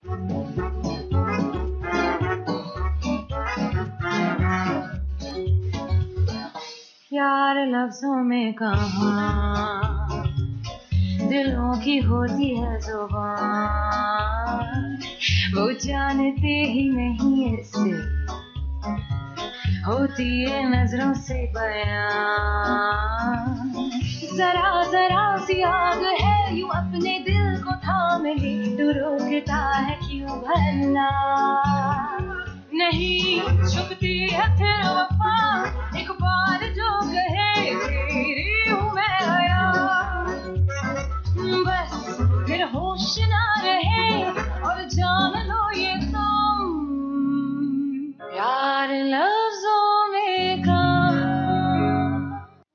प्यार लफ्जों में कहाँ, दिलों की होती है जुबान, वो जानते ही नहीं इससे होती है नजरों से बयान। जरा जरा सी आग है यूं अपने दिल को थाम ले, तू रोकता है क्यों भला, नहीं छुपती है फिर वफा, एक बार जो कहे तेरी हूँ मैं आया, बस फिर होश ना रहे और जान लो ये तुम, प्यार लफ्जों में कहा।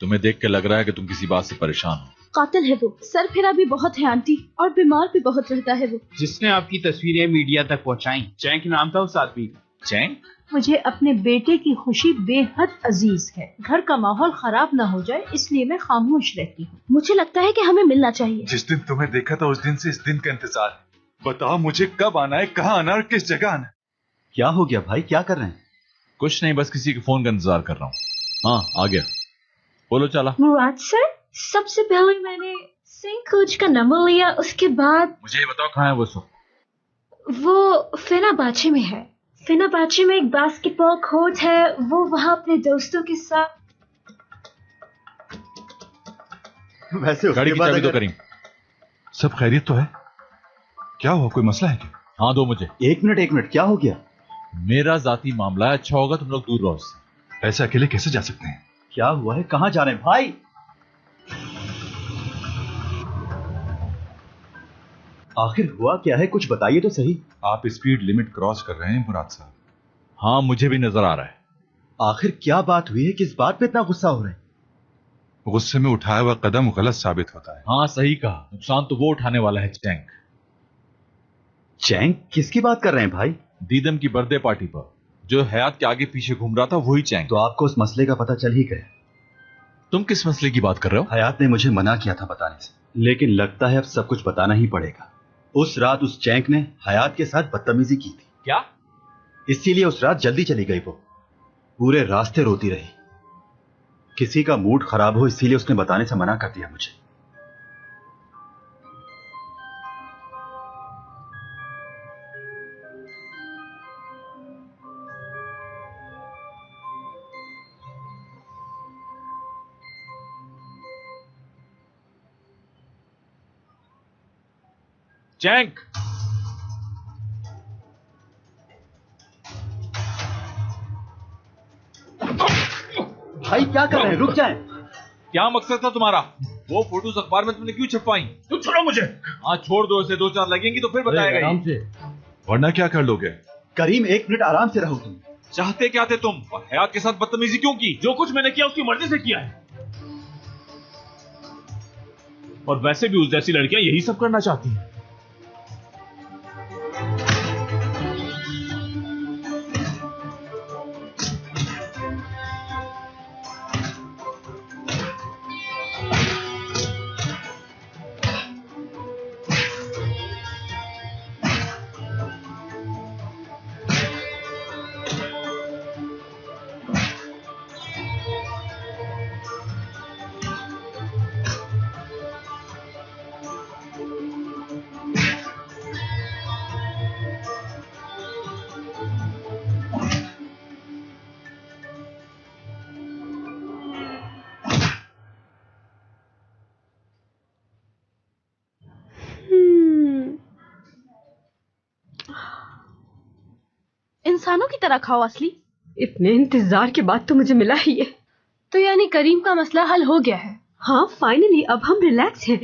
तुम्हें देख के लग रहा है कि तुम किसी बात से परेशान हो। कातिल है वो, सरफिरा भी बहुत है आंटी, और बीमार भी बहुत रहता है वो। जिसने आपकी तस्वीरें मीडिया तक पहुंचाई, चैंक नाम था उस आदमी का। चैंक? मुझे अपने बेटे की खुशी बेहद अजीज है, घर का माहौल खराब ना हो जाए इसलिए मैं खामोश रहती हूँ। मुझे लगता है कि हमें मिलना चाहिए। जिस दिन तुम्हें देखा था उस दिन से इस दिन का इंतजार है। बताओ मुझे कब आना है, कहाँ आना है और किस जगह आना है। क्या हो गया भाई, क्या कर रहे हैं? कुछ नहीं, बस किसी के फोन का इंतजार कर रहा हूँ। हाँ आ गया, बोलो चला। मुराद सर, सबसे पहले मैंने सिंह कोच का नंबर लिया, उसके बाद मुझे ये बताओ कहाँ है वो सब? वो फेनाबाचे में है। फेनाबाचे में एक बास्केटबॉल कोर्ट है, वो वहाँ अपने दोस्तों के साथ। वैसे गाड़ी की चाबी दो करीम। सब खैरियत तो है? क्या हुआ, कोई मसला है क्या? हाँ दो मुझे। एक मिनट, क्या हो गया? मेरा जाती मामला है, अच्छा होगा तुम लोग दूर रहो इससे। ऐसे अकेले कैसे जा सकते हैं? क्या हुआ है, कहाँ जा रहे हैं भाई? आखिर हुआ क्या है, कुछ बताइए तो सही। आप स्पीड लिमिट क्रॉस कर रहे हैं मुराद साहब। हाँ मुझे भी नजर आ रहा है। आखिर क्या बात हुई है, किस बात पे इतना गुस्सा हो रहे हैं? गुस्से में उठाया हुआ कदम गलत साबित होता है। हाँ सही कहा, नुकसान तो वो उठाने वाला है चैंक। चैंक? किसकी बात कर रहे हैं भाई? दीदम की बर्थडे पार्टी पर जो हयात के आगे पीछे घूम रहा था वही चैंक। तो आपको उस मसले का पता चल ही गया। तुम किस मसले की बात कर रहे हो? हयात ने मुझे मना किया था बताने से, लेकिन लगता है अब सब कुछ बताना ही पड़ेगा। उस रात उस चैंक ने हयात के साथ बदतमीजी की थी। क्या? इसीलिए उस रात जल्दी चली गई वो, पूरे रास्ते रोती रही। किसी का मूड खराब हो इसीलिए उसने बताने से मना कर दिया मुझे। चैंक! भाई क्या कर रहे हैं, रुक जाएं। क्या मकसद था तुम्हारा? वो फोटोज अखबार में तुमने क्यों छपवाई? तुम छोड़ो मुझे। हाँ छोड़ दो इसे, दो चार लगेंगी तो फिर बताएगा। आराम से, वरना क्या कर लोगे? करीम एक मिनट आराम से रहो तुम। चाहते क्या थे तुम, और हयात के साथ बदतमीजी क्यों की? जो कुछ मैंने किया उसकी मर्जी से किया है, और वैसे भी उस जैसी लड़कियां यही सब करना चाहती हैं। इंसानों की तरह खाओ असली। इतने इंतजार के बाद तो मुझे मिला ही है। तो यानी करीम का मसला हल हो गया है? हाँ फाइनली, अब हम रिलैक्स हैं।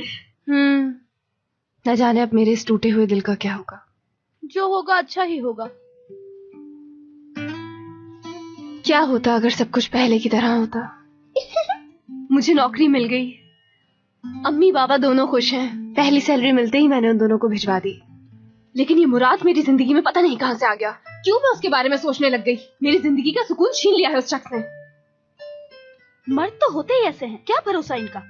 न जाने अब मेरे इस टूटे हुए दिल का क्या होगा। जो होगा अच्छा ही होगा। क्या होता अगर सब कुछ पहले की तरह होता? मुझे नौकरी मिल गई, अम्मी पापा दोनों खुश हैं। पहली सैलरी मिलते ही मैंने उन दोनों को भिजवा दी। लेकिन ये मुराद मेरी जिंदगी में पता नहीं कहां से आ गया। क्यों मैं उसके बारे में सोचने लग गई? मेरी जिंदगी का सुकून छीन लिया है उस शख्स ने। मर्द तो होते ही ऐसे हैं, क्या भरोसा इनका।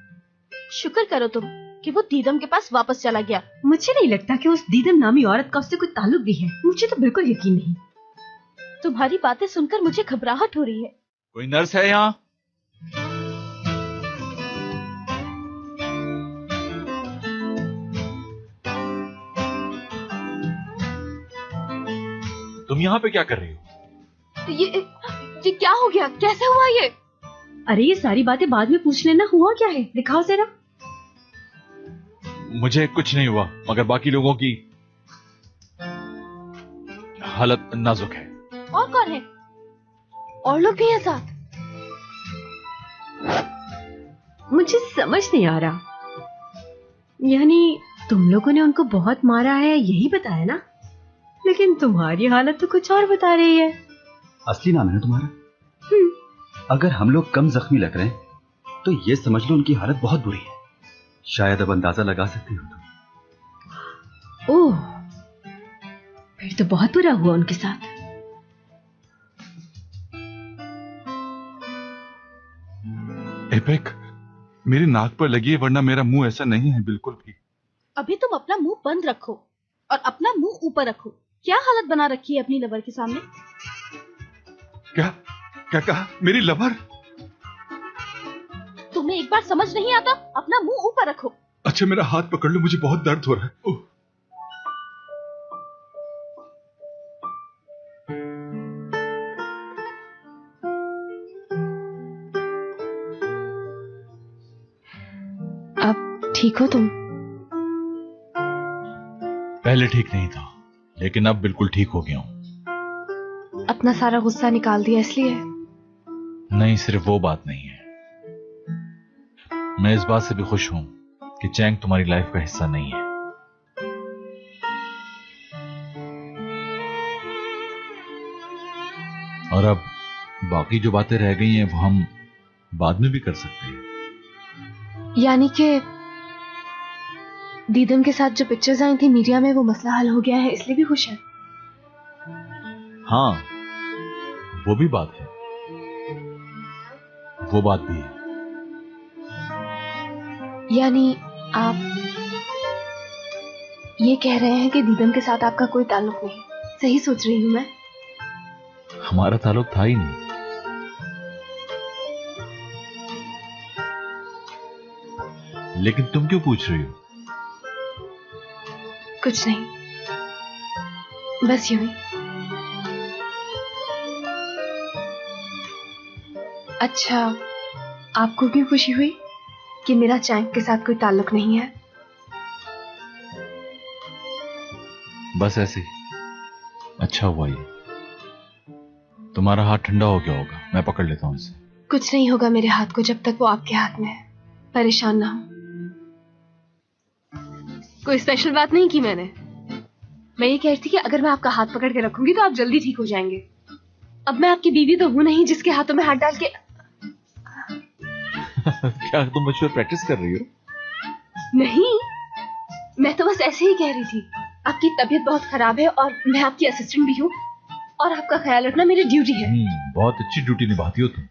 शुक्र करो तुम कि वो दीदम के पास वापस चला गया। मुझे नहीं लगता कि उस दीदम नामी औरत का उससे कोई ताल्लुक भी है। मुझे तो बिल्कुल यकीन नहीं। तुम्हारी बातें सुनकर मुझे घबराहट हो रही है। कोई नर्स है यहाँ? तुम यहाँ पे क्या कर रही हो? ये क्या हो गया? कैसे हुआ ये? अरे ये सारी बातें बाद में पूछ लेना। हुआ क्या है, दिखाओ जरा। मुझे कुछ नहीं हुआ, मगर बाकी लोगों की हालत नाजुक है। और कौन है? और लोग भी हैं साथ? मुझे समझ नहीं आ रहा। यानी तुम लोगों ने उनको बहुत मारा है यही बताया ना, लेकिन तुम्हारी हालत तो कुछ और बता रही है। असली नाम है ना तुम्हारा? अगर हम लोग कम जख्मी लग रहे हैं तो ये समझ लो उनकी हालत बहुत बुरी है। शायद अब अंदाजा लगा सकती हो तुम। ओह, फिर तो बहुत बुरा हुआ उनके साथ। एपेक, मेरी नाक पर लगी है, वरना मेरा मुंह ऐसा नहीं है बिल्कुल भी। अभी तुम अपना मुंह बंद रखो और अपना मुंह ऊपर रखो। क्या हालत बना रखी है अपनी लवर के सामने? क्या क्या कहा? मेरी लवर? तुम्हें एक बार समझ नहीं आता? अपना मुंह ऊपर रखो। अच्छा मेरा हाथ पकड़ लो, मुझे बहुत दर्द हो रहा है। ओह। अब ठीक हो तुम? पहले ठीक नहीं था, लेकिन अब बिल्कुल ठीक हो गया हूं। अपना सारा गुस्सा निकाल दिया इसलिए? नहीं, सिर्फ वो बात नहीं है। मैं इस बात से भी खुश हूं कि चैंग तुम्हारी लाइफ का हिस्सा नहीं है। और अब बाकी जो बातें रह गई हैं वो हम बाद में भी कर सकते हैं। यानी कि दीदम के साथ जो पिक्चर्स आई थी मीडिया में, वो मसला हल हो गया है, इसलिए भी खुश है? हाँ, वो भी बात है, वो बात भी है। यानी आप ये कह रहे हैं कि दीदम के साथ आपका कोई ताल्लुक नहीं? सही सोच रही हूं मैं? हमारा ताल्लुक था ही नहीं। लेकिन तुम क्यों पूछ रही हो? कुछ नहीं, बस यूं ही। अच्छा, आपको क्यों खुशी हुई कि मेरा चैंग के साथ कोई ताल्लुक नहीं है? बस ऐसे ही। अच्छा हुआ ये। तुम्हारा हाथ ठंडा हो गया होगा, मैं पकड़ लेता हूं इसे। कुछ नहीं होगा मेरे हाथ को जब तक वो आपके हाथ में है। परेशान ना हो। कोई स्पेशल बात नहीं की मैंने। मैं ये कह रही थी कि अगर मैं आपका हाथ पकड़ के रखूंगी तो आप जल्दी ठीक हो जाएंगे। अब मैं आपकी बीवी तो हूं नहीं जिसके हाथों में हाथ डाल के क्या तुम मुझ पर प्रैक्टिस कर रही हो? नहीं, मैं तो बस ऐसे ही कह रही थी। आपकी तबीयत बहुत खराब है और मैं आपकी असिस्टेंट भी हूँ और आपका ख्याल रखना मेरी ड्यूटी है। बहुत अच्छी ड्यूटी निभाती हो तुम।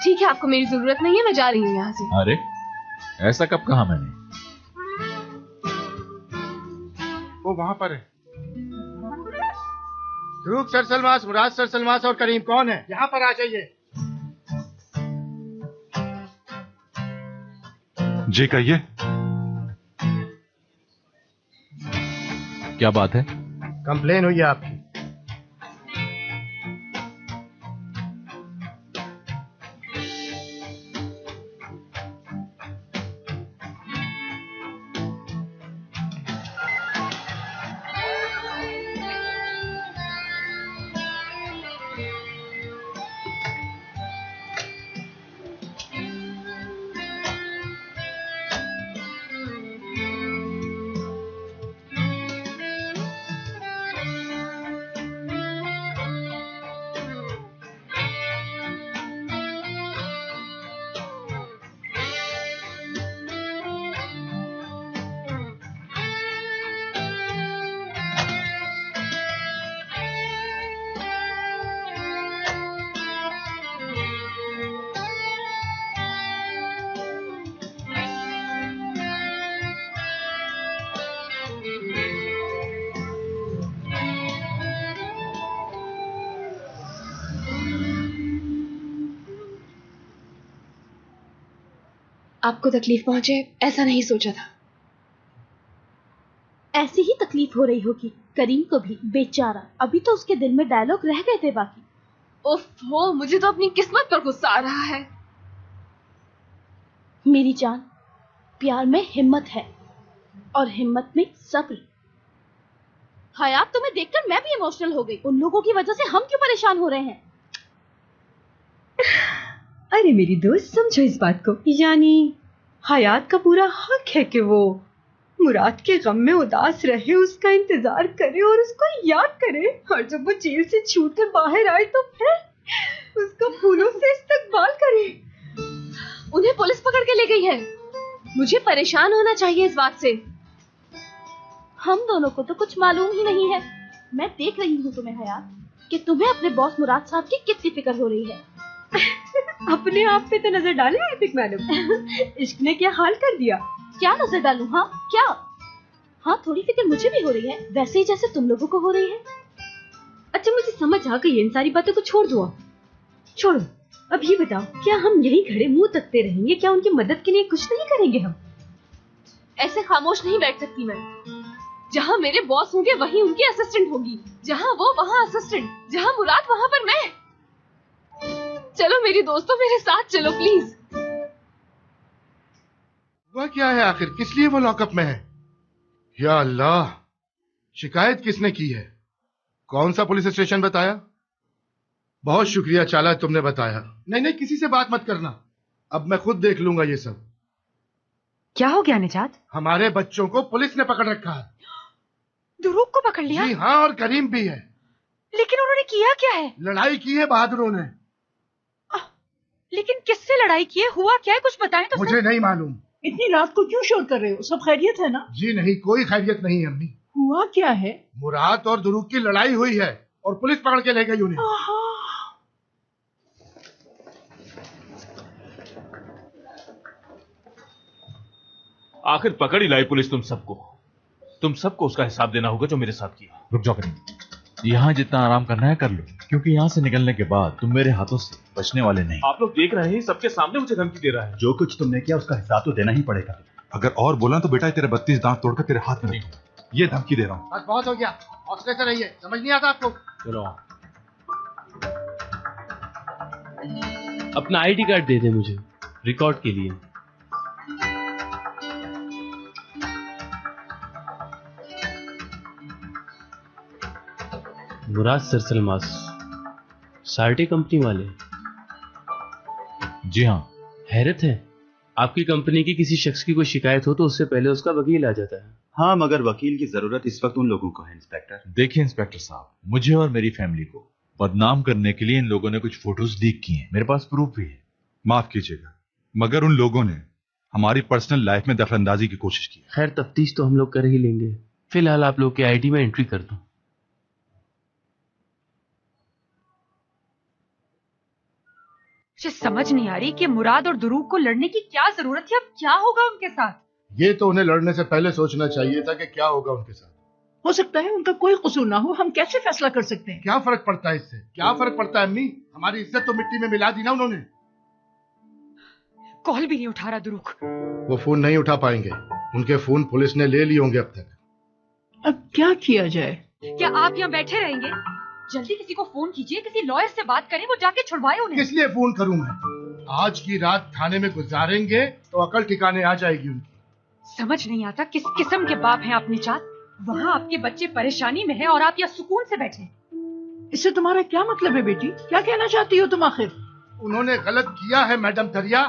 ठीक है, आपको मेरी जरूरत नहीं है, मैं जा रही हूँ यहाँ से। अरे ऐसा कब कहा मैंने? वो वहां पर है। ध्रुव सर सलमास, मुराद सर सलमास और करीम कौन है? यहाँ पर आ जाइए। जी कहिए। क्या बात है? कंप्लेन हुई है आपकी। आपको तकलीफ पहुंचे ऐसा नहीं सोचा था। ऐसी ही तकलीफ हो रही होगी करीम को भी, बेचारा। अभी तो उसके दिल में डायलॉग रह गए थे बाकी। ओफो, मुझे तो अपनी किस्मत पर गुस्सा आ रहा है। मेरी जान, प्यार में हिम्मत है और हिम्मत में सब्र। हयात, तुम्हें देखकर मैं भी इमोशनल हो गई। उन लोगों की वजह से हम क्यों परेशान हो रहे हैं? अरे मेरी दोस्त, समझो इस बात को। यानी हयात का पूरा हक है कि वो मुराद के गम में उदास रहे, उसका इंतजार करे और उसको याद करे। और जब वो जेल से छूटकर बाहर आए तो फिर उसका फूलों से इस्तकबाल करे। उन्हें पुलिस पकड़ के ले गई है। मुझे परेशान होना चाहिए इस बात से। हम दोनों को तो कुछ मालूम ही नहीं है। मैं देख रही हूँ तुम्हें हयात, कि तुम्हें अपने बॉस मुराद साहब की कितनी फिक्र हो रही है। अपने आप पे तो नजर डाले एपिक मैडम। इश्क ने क्या हाल कर दिया। क्या नजर डालूं? हाँ क्या? हाँ, थोड़ी फिक्र मुझे भी हो रही है, वैसे ही जैसे तुम लोगों को हो रही है। अच्छा, मुझे समझ आ गई, इन सारी बातों को छोड़ दो। छोड़ो, अब ये बताओ, क्या हम यहीं खड़े मुंह तकते रहेंगे? क्या उनकी मदद के लिए कुछ नहीं करेंगे हम? ऐसे खामोश नहीं बैठ सकती मैं। जहाँ मेरे बॉस होंगे वहीं उनकी असिस्टेंट होगी, जहाँ वो वहाँ असिस्टेंट, जहाँ मुराद वहाँ पर मैं। चलो मेरी दोस्तों, मेरे साथ चलो प्लीज। वह क्या है आखिर, किस लिए वो लॉकअप में है? या अल्लाह, शिकायत किसने की है? कौन सा पुलिस स्टेशन बताया? बहुत शुक्रिया चाला, तुमने बताया। नहीं नहीं, किसी से बात मत करना, अब मैं खुद देख लूंगा ये सब। क्या हो गया निजात? हमारे बच्चों को पुलिस ने पकड़ रखा है। दुरूक को पकड़ लिया? जी हाँ, और करीम भी है। लेकिन उन्होंने किया क्या है? लड़ाई की है बहादुरों ने। लेकिन किससे लड़ाई की है? हुआ क्या है? कुछ बताएं तो। मुझे नहीं मालूम। इतनी रात को क्यों शोर कर रहे हो? सब खैरियत है ना? जी नहीं, कोई खैरियत नहीं है अम्मी। हुआ क्या है? मुराद और दुरूक की लड़ाई हुई है और पुलिस पकड़ के ले गई उन्हें। आखिर पकड़ ही लाई पुलिस तुम सबको। तुम सबको उसका हिसाब देना होगा जो मेरे साथ किया। रुक जाओ करीम, यहाँ जितना आराम करना है कर लो, क्योंकि यहाँ से निकलने के बाद तुम मेरे हाथों से बचने वाले नहीं। आप लोग देख रहे हैं, सबके सामने मुझे धमकी दे रहा है। जो कुछ तुमने किया उसका हिसाब तो देना ही पड़ेगा। अगर और बोला तो बेटा तेरे 32 दांत तोड़कर तेरे हाथ में नहीं दूंगा। ये धमकी दे रहा हूँ। बस बहुत हो गया, हौसले से रहिए। समझ नहीं आता आपको? चलो, अपना आईडी कार्ड दे दे मुझे रिकॉर्ड के लिए। मुराद सरसलमास, सार्टे कंपनी वाले? जी हाँ। हैरत है, आपकी कंपनी की किसी शख्स की कोई शिकायत हो तो उससे पहले उसका वकील आ जाता है। हाँ, मगर वकील की जरूरत इस वक्त उन लोगों को है इंस्पेक्टर। देखिए इंस्पेक्टर साहब, मुझे और मेरी फैमिली को बदनाम करने के लिए इन लोगों ने कुछ फोटोज लीक किए हैं। मेरे पास प्रूफ भी है। माफ कीजिएगा, मगर उन लोगों ने हमारी पर्सनल लाइफ में दखलंदाजी की कोशिश की। खैर, तफ्तीश तो हम लोग कर ही लेंगे। फिलहाल आप लोग के आईडी में एंट्री कर दो। मुझे समझ नहीं आ रही कि मुराद और दुरूक को लड़ने की क्या जरूरत है। अब क्या होगा उनके साथ? ये तो उन्हें लड़ने से पहले सोचना चाहिए था कि क्या होगा उनके साथ। हो सकता है उनका कोई कसूर ना हो, हम कैसे फैसला कर सकते हैं? क्या फर्क पड़ता है इससे? क्या फर्क पड़ता है अम्मी? हमारी इज्जत तो मिट्टी में मिला दी ना उन्होंने। कॉल भी नहीं उठा रहा दुरूक। वो फोन नहीं उठा पाएंगे, उनके फोन पुलिस ने ले लिए होंगे अब तक। अब क्या किया जाए? क्या आप यहाँ बैठे रहेंगे? जल्दी किसी को फोन कीजिए, किसी लॉयर से बात करें, वो जाके छुड़वाए उन्हें। किस लिए फोन करूं मैं? आज की रात थाने में गुजारेंगे तो अकल ठिकाने आ जाएगी उनकी। समझ नहीं आता किस किस्म के बाप हैं आप निजात। वहाँ आपके बच्चे परेशानी में हैं और आप यहाँ सुकून से बैठे। इससे तुम्हारा क्या मतलब है बेटी? क्या कहना चाहती हो तुम आखिर? उन्होंने गलत किया है मैडम दरिया,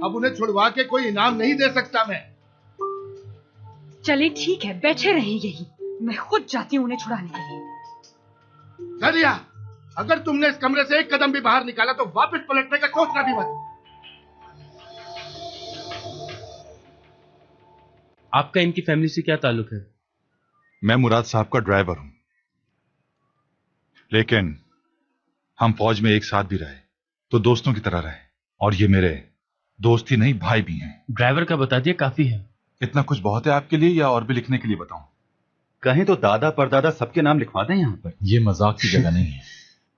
अब उन्हें छुड़वा के कोई इनाम नहीं दे सकता मैं। चले ठीक है, बैठे रहे यही, मैं खुद जाती हूँ उन्हें छुड़ाने के लिए। दरिया, अगर तुमने इस कमरे से एक कदम भी बाहर निकाला तो वापस पलटने का सोचना भी मत। आपका इनकी फैमिली से क्या ताल्लुक है? मैं मुराद साहब का ड्राइवर हूं, लेकिन हम फौज में एक साथ भी रहे तो दोस्तों की तरह रहे, और ये मेरे दोस्त ही नहीं भाई भी हैं। ड्राइवर का बता दिया काफी है। इतना कुछ बहुत है आपके लिए या और भी लिखने के लिए बताऊं? कहीं तो दादा परदादा सबके नाम लिखवा दें यहाँ पर। ये मजाक की जगह नहीं है।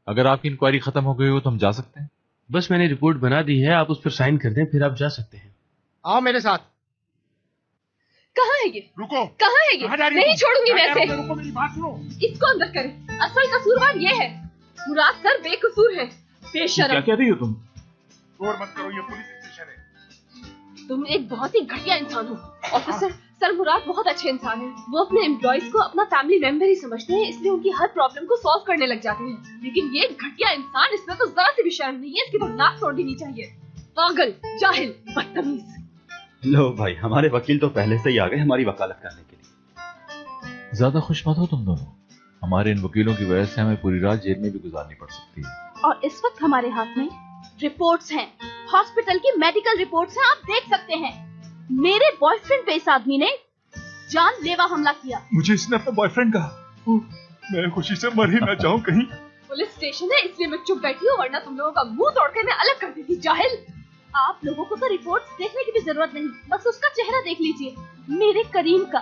अगर आपकी इंक्वायरी खत्म हो गई हो तो हम जा सकते हैं। बस मैंने रिपोर्ट बना दी है, आप उस पर साइन कर दें, फिर आप जा सकते हैं। आओ मेरे साथ। कहाँ है ये? रुको। कहाँ है ये? नहीं छोड़ूंगी मैं इसे। रुको, मेरी बात सुनो। इसको अंदर करें। असल कसूरवार ये है। मुराद सर बेकसूर है, बेशरम। क्या कह रही हो तुम? शोर मत करो, ये पुलिस स्टेशन है। तुम एक बहुत ही घटिया इंसान हो ऑफिसर। सर मुराद बहुत अच्छे इंसान हैं। वो अपने एम्प्लॉइज को अपना फैमिली मेंबर ही समझते हैं, इसलिए उनकी हर प्रॉब्लम को सॉल्व करने लग जाते हैं। लेकिन ये घटिया इंसान, इसमें तो जरा सी भी शर्म नहीं है। इसकी तो नाक तोड़ देनी चाहिए। पागल, जाहिल, बदतमीज। लो भाई, हमारे वकील तो पहले से ही आ गए हमारी वकालत करने के लिए। ज्यादा खुश मत हो तुम दोनों। हमारे इन वकीलों की वजह से हमें पूरी रात जेल में भी गुजारनी पड़ सकती है। और इस वक्त हमारे हाथ में रिपोर्ट्स हैं, हॉस्पिटल की मेडिकल रिपोर्ट्स हैं, आप देख सकते हैं। मेरे बॉयफ्रेंड पे इस आदमी ने जानलेवा हमला किया। मुझे इसने अपना बॉयफ्रेंड कहा। मैं खुशी से मर ही ना जाऊं कहीं। पुलिस स्टेशन है इसलिए मैं चुप बैठी हूँ, वरना तुम लोगों का मुंह तोड़ के मैं अलग कर देती। जाहिल, आप लोगों को तो रिपोर्ट्स देखने की भी जरूरत नहीं, बस उसका चेहरा देख लीजिए। मेरे करीम का,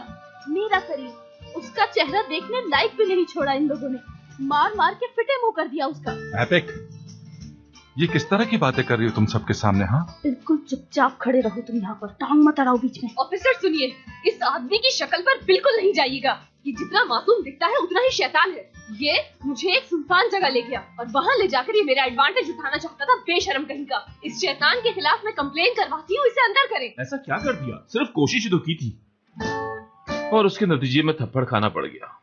मेरा करीम, उसका चेहरा देखने लायक भी नहीं छोड़ा इन लोगों ने। मार मार के फिटे मुंह कर दिया उसका। एपिक, ये किस तरह की बातें कर रही हो तुम सबके सामने? हाँ, बिल्कुल चुपचाप खड़े रहो तुम यहाँ पर, टांग मत अड़ाओ बीच में। ऑफिसर सुनिए, इस आदमी की शक्ल पर बिल्कुल नहीं जाइएगा। ये जितना मासूम दिखता है उतना ही शैतान है। ये मुझे एक सुनसान जगह ले गया और वहाँ ले जाकर ये मेरा एडवांटेज उठाना चाहता था, बेशरम कहीं का। इस शैतान के खिलाफ मैं कंप्लेन करवाती हूँ, इसे अंदर करें। ऐसा क्या कर दिया? सिर्फ कोशिश तो की थी और उसके नतीजे में थप्पड़ खाना पड़ गया।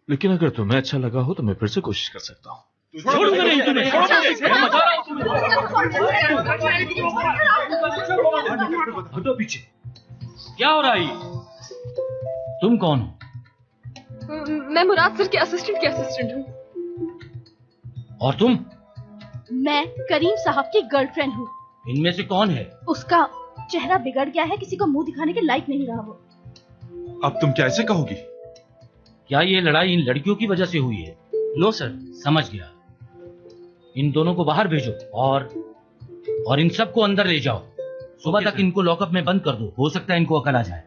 लेकिन अगर तुम्हें अच्छा लगा हो तो मैं फिर से कोशिश कर सकता हूँ। छोड़ूंगा नहीं तुम्हें, हटो पीछे। क्या हो रहा है? तुम कौन हो? मैं मुराद सर के असिस्टेंट हूँ। और तुम? मैं करीम साहब की गर्लफ्रेंड हूँ। इनमें से कौन है? उसका चेहरा बिगड़ गया है, किसी को मुंह दिखाने के लायक नहीं रहा वो। अब तुम कैसे कहोगी? क्या ये लड़ाई इन लड़कियों की वजह से हुई है? लो सर, समझ गया। इन दोनों को बाहर भेजो और इन सबको अंदर ले जाओ। सुबह तक इनको लॉकअप में बंद कर दो, हो सकता है इनको अकल आ जाए।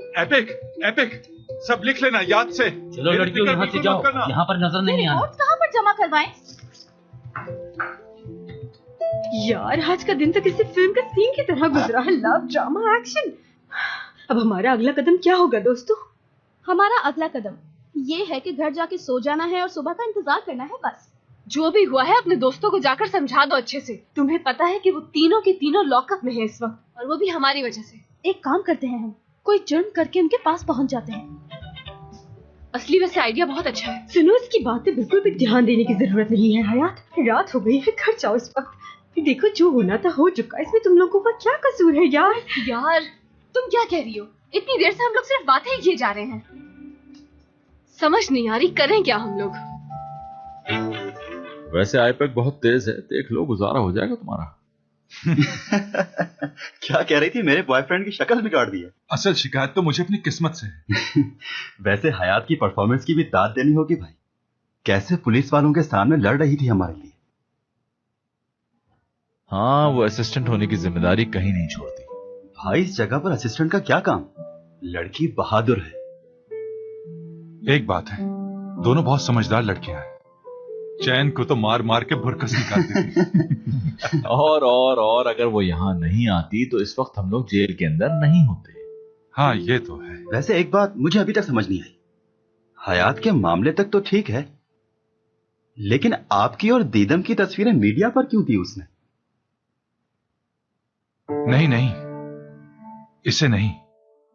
एपिक, सब लिख लेना याद से। चलो लड़कियों, यहाँ से जाओ, यहाँ पर नजर नहीं आना। कहाँ पर जमा करवाएं? यार, आज का दिन तो किसी फिल्म का सीन की तरह गुजरा है। Love, drama, action. अब हमारा अगला कदम क्या होगा दोस्तों? हमारा अगला कदम ये है कि घर जाके सो जाना है और सुबह का इंतजार करना है, बस। जो भी हुआ है अपने दोस्तों को जाकर समझा दो अच्छे से। तुम्हें पता है कि वो तीनों के तीनों लॉकअप में है इस वक्त, और वो भी हमारी वजह से। एक काम करते हैं, हम कोई जुर्म करके उनके पास पहुंच जाते हैं। असली वैसे आइडिया बहुत अच्छा है। सुनो, इसकी बातें बिल्कुल भी ध्यान देने की जरूरत नहीं है हयात। रात हो गई है, घर जाओ इस वक्त। देखो, जो होना था हो चुका, इसमें तुम लोगों का क्या कसूर है यार? यार, तुम क्या कह रही हो? इतनी देर से हम लोग सिर्फ बातें ही किए जा रहे हैं। समझ नहीं आ रही करें क्या हम लोग। वैसे आईपैक बहुत तेज है, देख लो गुजारा हो जाएगा तुम्हारा। क्या कह रही थी? मेरे बॉयफ्रेंड की शक्ल बिगाड़ दी है। असल शिकायत तो मुझे अपनी किस्मत से है। वैसे हयात की परफॉर्मेंस की भी दाद देनी होगी भाई। कैसे पुलिस वालों के सामने लड़ रही थी हमारे लिए। हाँ, वो असिस्टेंट होने की जिम्मेदारी कहीं नहीं छोड़ती। भाई, इस जगह पर असिस्टेंट का क्या काम? लड़की बहादुर है। एक बात है, दोनों बहुत समझदार लड़कियां हैं। चैन को तो मार मार के भुरकस निकालती थी। और अगर वो यहाँ नहीं आती तो इस वक्त हम लोग जेल के अंदर नहीं होते। हाँ, ये तो है। वैसे एक बात मुझे अभी तक समझ नहीं आई। हयात के मामले तक तो ठीक है, लेकिन आपकी और दीदम की तस्वीरें मीडिया पर क्यों दी उसने? नहीं, इसे नहीं,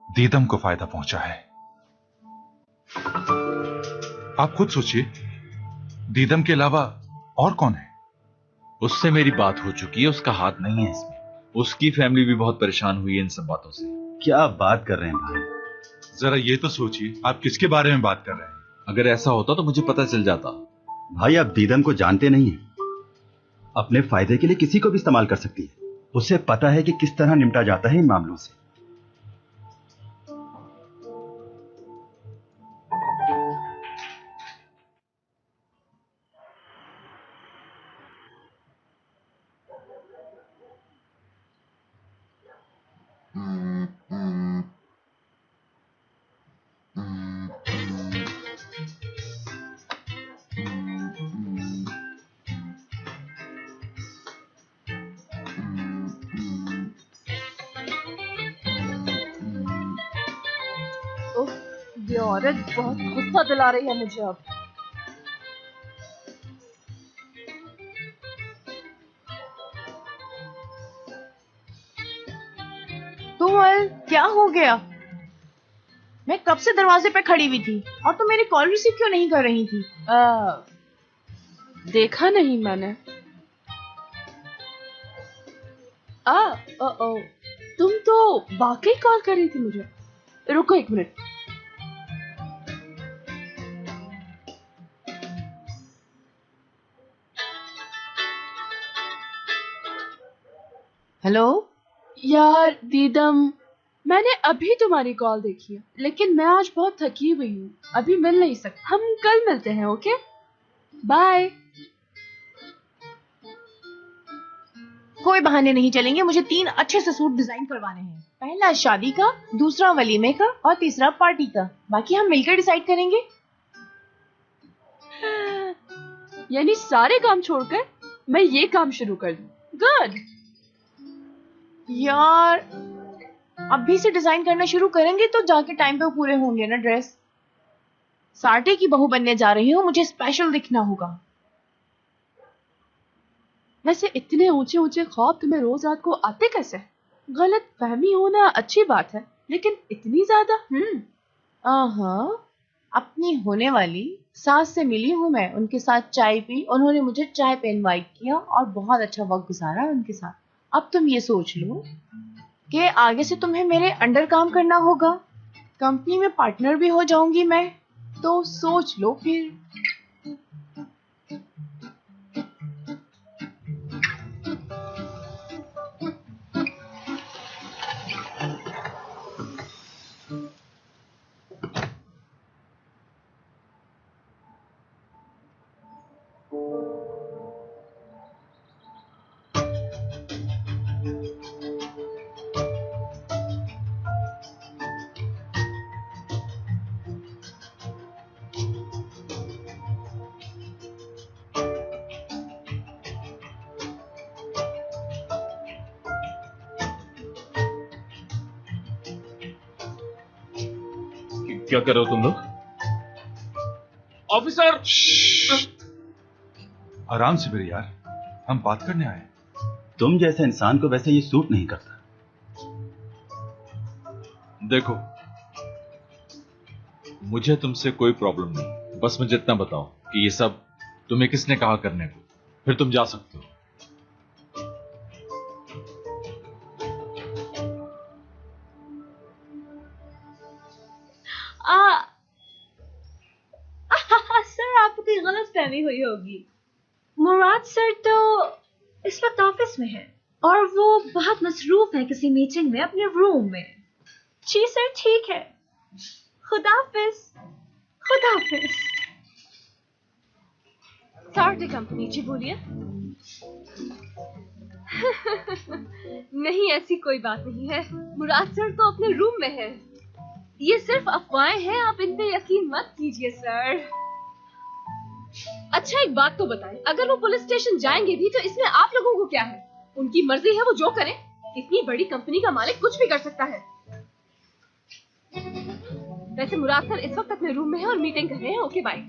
दीदम को फायदा पहुंचा है। आप खुद सोचिए, दीदम के अलावा और कौन है? उससे मेरी बात हो चुकी है, उसका हाथ नहीं है इसमें। उसकी फैमिली भी बहुत परेशान हुई है इन सब बातों से। क्या बात कर रहे हैं भाई? जरा ये तो सोचिए, आप किसके बारे में बात कर रहे हैं? अगर ऐसा होता तो मुझे पता चल जाता। भाई, आप दीदम को जानते नहीं हैं। अपने फायदे के लिए किसी को भी इस्तेमाल कर सकती है। उसे पता है कि किस तरह निपटा जाता है इन मामलों से। ये औरत बहुत गुस्सा दिला रही है मुझे अब। तुम क्या हो गया? मैं कब से दरवाजे पे खड़ी हुई थी और तुम मेरी कॉल रिसीव क्यों नहीं कर रही थी? देखा नहीं मैंने। तुम तो वाकई कॉल कर रही थी मुझे। रुको एक मिनट। हेलो यार दीदम, मैंने अभी तुम्हारी कॉल देखी है, लेकिन मैं आज बहुत थकी हुई हूँ, अभी मिल नहीं सकती। हम कल मिलते हैं, ओके? बाय। कोई बहाने नहीं चलेंगे। मुझे 3 अच्छे से सूट डिजाइन करवाने हैं। पहला शादी का, दूसरा वलीमे का और तीसरा पार्टी का। बाकी हम मिलकर डिसाइड करेंगे। यानी सारे काम छोड़कर मैं ये काम शुरू कर दूं। गुड यार, अभी से डिजाइन करना शुरू करेंगे तो जाके टाइम पे पूरे होंगे ना ड्रेस। सार्टे की बहू बनने जा रही हूँ, मुझे स्पेशल दिखना होगा। वैसे इतने ऊंचे ऊंचे ख्वाब तुम्हें रोज रात को आते कैसे? गलत फहमी होना अच्छी बात है, लेकिन इतनी ज्यादा? अपनी होने वाली सास से मिली हूँ मैं, उनके साथ चाय पी, उन्होंने मुझे चाय पे इनवाइट किया और बहुत अच्छा वक्त गुजारा उनके साथ। अब तुम ये सोच लो कि आगे से तुम्हें मेरे अंडर काम करना होगा, कंपनी में पार्टनर भी हो जाऊंगी मैं, तो सोच लो फिर। क्या कर रहे हो तुम लोग? ऑफिसर! आराम से मेरे यार, हम बात करने आए। तुम जैसे इंसान को वैसे ये सूट नहीं करता। देखो, मुझे तुमसे कोई प्रॉब्लम नहीं, बस मुझे इतना बताओ कि ये सब तुम्हें किसने कहा करने को, फिर तुम जा सकते हो। सर, आपकी गलतफहमी हुई होगी। मुराद सर तो इस वक्त ऑफिस में है और वो बहुत मसरूफ है किसी मीटिंग में अपने रूम में। जी सर, ठीक है। खुदाफिज। खुदाफिज। सार्टे कंपनी, जी बोलिए। नहीं, ऐसी कोई बात नहीं है। मुराद सर तो अपने रूम में है। ये सिर्फ अफवाहें हैं, आप इन पे यकीन मत कीजिए सर। अच्छा एक बात तो बताएं, अगर वो पुलिस स्टेशन जाएंगे भी तो इसमें आप लोगों को क्या है? उनकी मर्जी है, वो जो करें। इतनी बड़ी कंपनी का मालिक कुछ भी कर सकता है। वैसे मुराद सर इस वक्त अपने रूम में है और मीटिंग कर रहे हैं। Okay bye.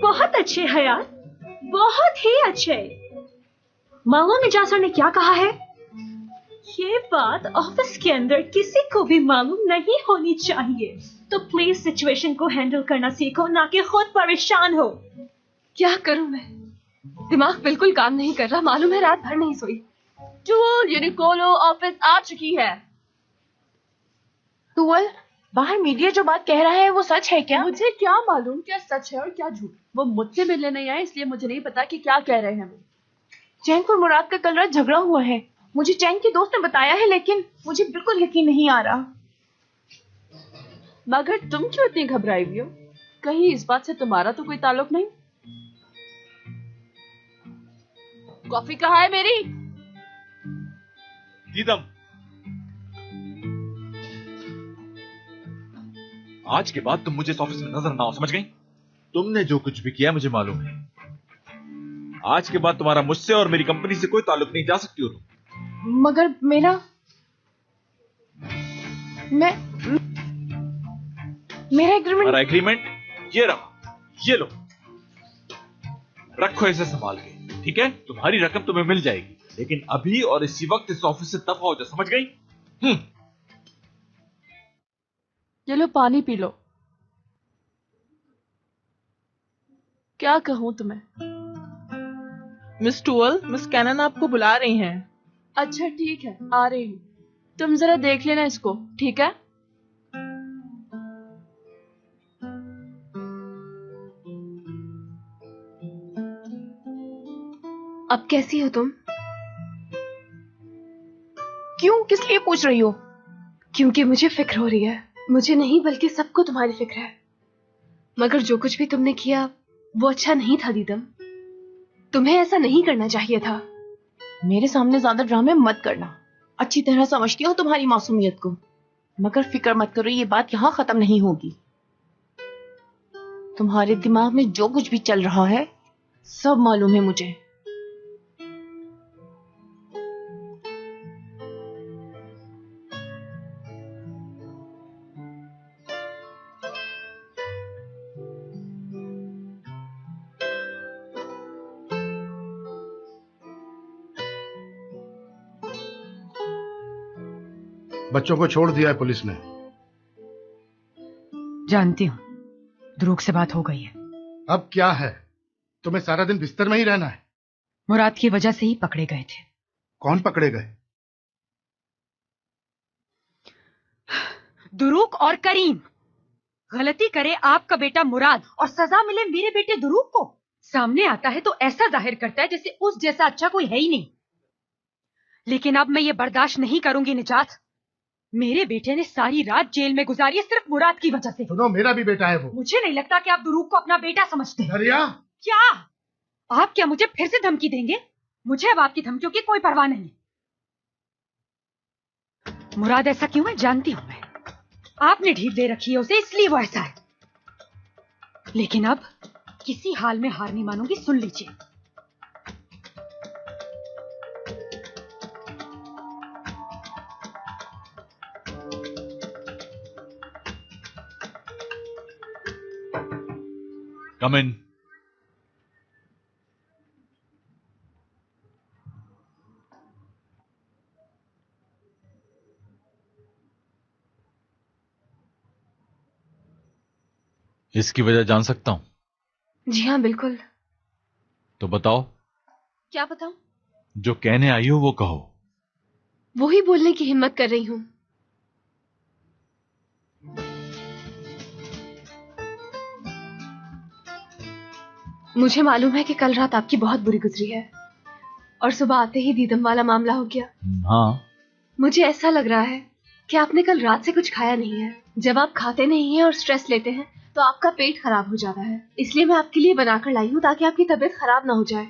बहुत अच्छे हयात, बहुत ही अच्छे। मालूम मिर्जा सर ने क्या कहा है? ये बात ऑफिस के अंदर किसी को भी मालूम नहीं होनी चाहिए। तो प्लीज सिचुएशन को हैंडल करना सीखो, ना कि खुद परेशान हो। क्या करूं मैं? दिमाग बिल्कुल काम नहीं कर रहा। मालूम है रात भर नहीं सोई। टूल यूनिकोलो ऑफिस आ चुकी है। टूल, बाहर मीडिया जो बात कह रहा है वो सच है क्या? मुझे क्या मालूम क्या सच है और क्या झूठ। वो मुझसे मिलने नहीं आए, इसलिए मुझे नहीं पता कि क्या कह रहे हैं वो। चैंग और मुराद का कल रात झगड़ा हुआ है। मुझे चैंग के दोस्त ने बताया है, लेकिन मुझे बिल्कुल यकीन नहीं आ रहा। मगर तुम क्यों इतनी घबराई हुई हो? कहीं इस बात से तुम्हारा तो कोई ताल्लुक नहीं? कॉफी कहाँ है मेरी? दीदम, आज के बाद तुम मुझे इस ऑफिस में नजर ना हो, समझ गई? तुमने जो कुछ भी किया मुझे मालूम है। आज के बाद तुम्हारा मुझसे और मेरी कंपनी से कोई ताल्लुक नहीं, जा सकती हो तुम। मगर मेरा मेरा एग्रीमेंट। हमारा एग्रीमेंट ये रहा, ये लो, रखो इसे संभाल के, ठीक है? तुम्हारी रकम तुम्हें मिल जाएगी, लेकिन अभी और इसी वक्त इस ऑफिस से दफा हो जाओ, समझ गई? ये लो पानी पी लो। क्या कहूं तुम्हें? मिस टूअल, मिस कैनन आपको बुला रही हैं। अच्छा ठीक है, आ रही हूँ। तुम जरा देख लेना इसको, ठीक है? अब कैसी हो तुम? क्यों, किस लिए पूछ रही हो? क्योंकि मुझे फिक्र हो रही है। मुझे नहीं बल्कि सबको तुम्हारी फिक्र है। मगर जो कुछ भी तुमने किया वो अच्छा नहीं था दीदम। तुम्हें ऐसा नहीं करना चाहिए था। मेरे सामने ज्यादा ड्रामे मत करना। अच्छी तरह समझती हूँ तुम्हारी मासूमियत को, मगर फिक्र मत करो, ये बात यहाँ खत्म नहीं होगी। तुम्हारे दिमाग में जो कुछ भी चल रहा है सब मालूम है मुझे। बच्चों को छोड़ दिया है पुलिस ने। जानती हूँ, ध्रुव से बात हो गई है। अब क्या है? तुम्हें सारा दिन बिस्तर में ही रहना है? मुराद की वजह से ही पकड़े गए थे। कौन पकड़े गए? दुरूक और करीम। गलती करे आपका बेटा मुराद और सजा मिले मेरे बेटे दुरूक को। सामने आता है तो ऐसा जाहिर करता है जैसे उस जैसा अच्छा कोई है ही नहीं। लेकिन अब मैं ये बर्दाश्त नहीं करूंगी निजात। मेरे बेटे ने सारी रात जेल में गुजारी है सिर्फ मुराद की वजह से। सुनो, मेरा भी बेटा है वो। मुझे नहीं लगता कि आप दुरूक को अपना बेटा समझते हैं। दरिया, क्या आप क्या मुझे फिर से धमकी देंगे? मुझे अब आपकी धमकियों की कोई परवाह नहीं। मुराद ऐसा क्यों है जानती हूं मैं। आपने ढील दे रखी है उसे, इसलिए वो ऐसा है। लेकिन अब किसी हाल में हार नहीं मानूंगी, सुन लीजिए। Come in. इसकी वजह जान सकता हूं? जी हाँ बिल्कुल। तो बताओ। क्या बताऊं? जो कहने आई हो वो कहो। वो ही बोलने की हिम्मत कर रही हूं। मुझे मालूम है कि कल रात आपकी बहुत बुरी गुजरी है और सुबह आते ही दीदम वाला मामला हो गया। हाँ। मुझे ऐसा लग रहा है कि आपने कल रात से कुछ खाया नहीं है। जब आप खाते नहीं हैं और स्ट्रेस लेते हैं तो आपका पेट खराब हो जाता है। इसलिए मैं आपके लिए बनाकर लाई हूँ ताकि आपकी तबीयत खराब ना हो जाए।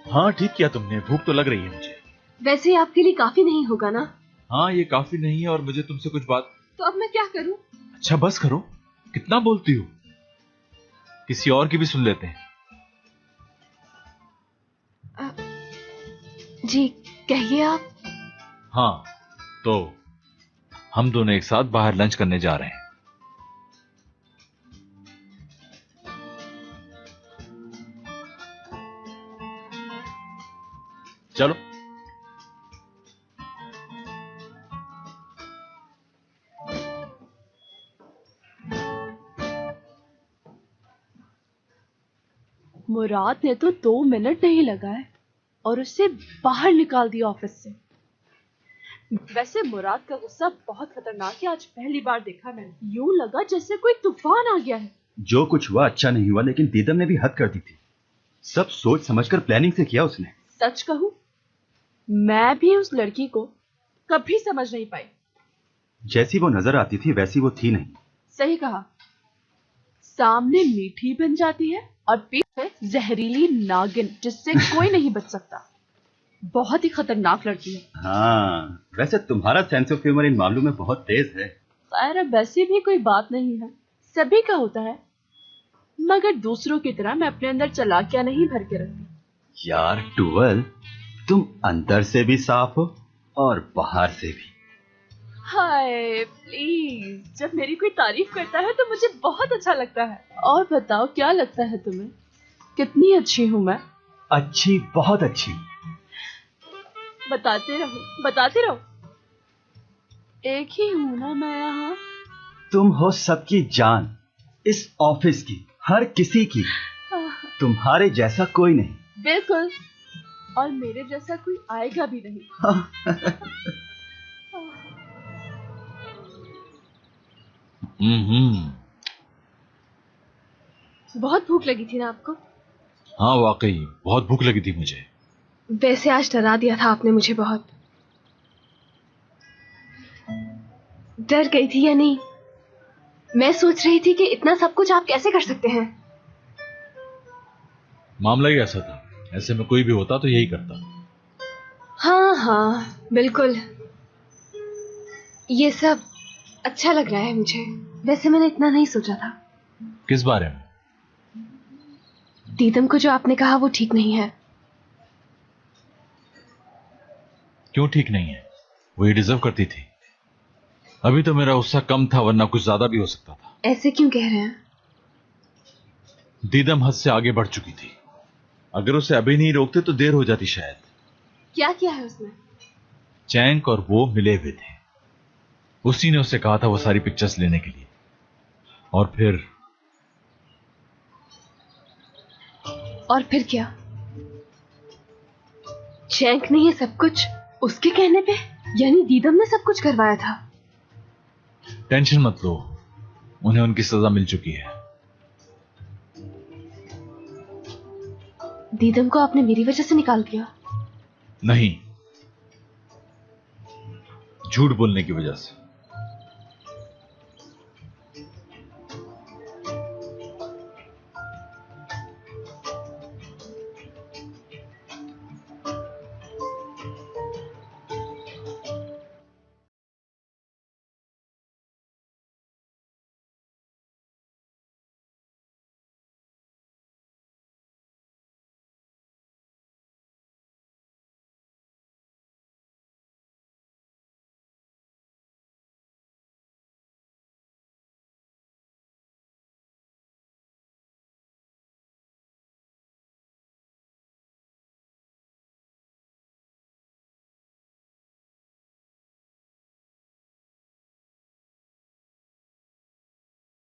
हाँ ठीक किया तुमने, भूख तो लग रही है मुझे। वैसे आपके लिए काफी नहीं होगा ना? हाँ ये काफी नहीं है और मुझे तुमसे कुछ बात। तो अब मैं क्या करूं? अच्छा बस करो, कितना बोलती हो। किसी और की भी सुन लेते हैं। जी कहिए आप। हाँ तो हम दोनों एक साथ बाहर लंच करने जा रहे हैं। चलो। मुराद ने तो 2 मिनट नहीं लगाए और उसे बाहर निकाल दिया ऑफिस से। वैसे मुराद का गुस्सा बहुत खतरनाक है, आज पहली बार देखा मैंने। यूं लगा जैसे कोई तूफान आ गया है। जो कुछ हुआ अच्छा नहीं हुआ, लेकिन दीदम ने भी हद कर दी थी। सब सोच समझकर प्लानिंग से किया उसने। सच कहूं, मैं भी उस लड़की को कभी समझ नहीं पाई। जैसी वो नजर आती थी वैसी वो थी नहीं। सही कहा, सामने मीठी बन जाती है और पीछे जहरीली नागिन जिससे कोई नहीं बच सकता। बहुत ही खतरनाक लड़की है। हाँ, वैसे तुम्हारा सेंस ऑफ ह्यूमर इन मामलों में बहुत तेज है। खैर अब वैसी भी कोई बात नहीं है, सभी का होता है, मगर दूसरों की तरह मैं अपने अंदर चालाकियां नहीं भर के रखती। यार टूवल, तुम अंदर से भी साफ हो और बाहर से भी। हाय प्लीज, जब मेरी कोई तारीफ करता है तो मुझे बहुत अच्छा लगता है। और बताओ क्या लगता है तुम्हें, कितनी अच्छी हूँ मैं? अच्छी, बहुत अच्छी। बताते रहो बताते रहो। एक ही हूँ ना मैं यहाँ? तुम हो सबकी जान, इस ऑफिस की, हर किसी की। तुम्हारे जैसा कोई नहीं। बिल्कुल, और मेरे जैसा कोई आएगा भी नहीं। बहुत भूख लगी थी ना आपको? हाँ वाकई बहुत भूख लगी थी मुझे। वैसे आज डरा दिया था आपने मुझे बहुत। डर गई थी या नहीं? मैं सोच रही थी कि इतना सब कुछ आप कैसे कर सकते हैं। मामला ही ऐसा था, ऐसे में कोई भी होता तो यही करता। हाँ हाँ बिल्कुल, ये सब अच्छा लग रहा है मुझे। वैसे मैंने इतना नहीं सोचा था। किस बारे में? दीदम को जो आपने कहा वो ठीक नहीं है। क्यों ठीक नहीं है? वो ये डिजर्व करती थी। अभी तो मेरा गुस्सा कम था, वरना कुछ ज्यादा भी हो सकता था। ऐसे क्यों कह रहे हैं? दीदम हद से आगे बढ़ चुकी थी। अगर उसे अभी नहीं रोकते तो देर हो जाती शायद। क्या किया है उसने? चैंक और वो मिले हुए थे। उसी ने उसे कहा था वो सारी पिक्चर्स लेने के लिए। और फिर क्या? चैंक ने ये सब कुछ उसके कहने पे? यानी दीदम ने सब कुछ करवाया था? टेंशन मत लो, उन्हें उनकी सजा मिल चुकी है। दीदम को आपने मेरी वजह से निकाल दिया? नहीं, झूठ बोलने की वजह से।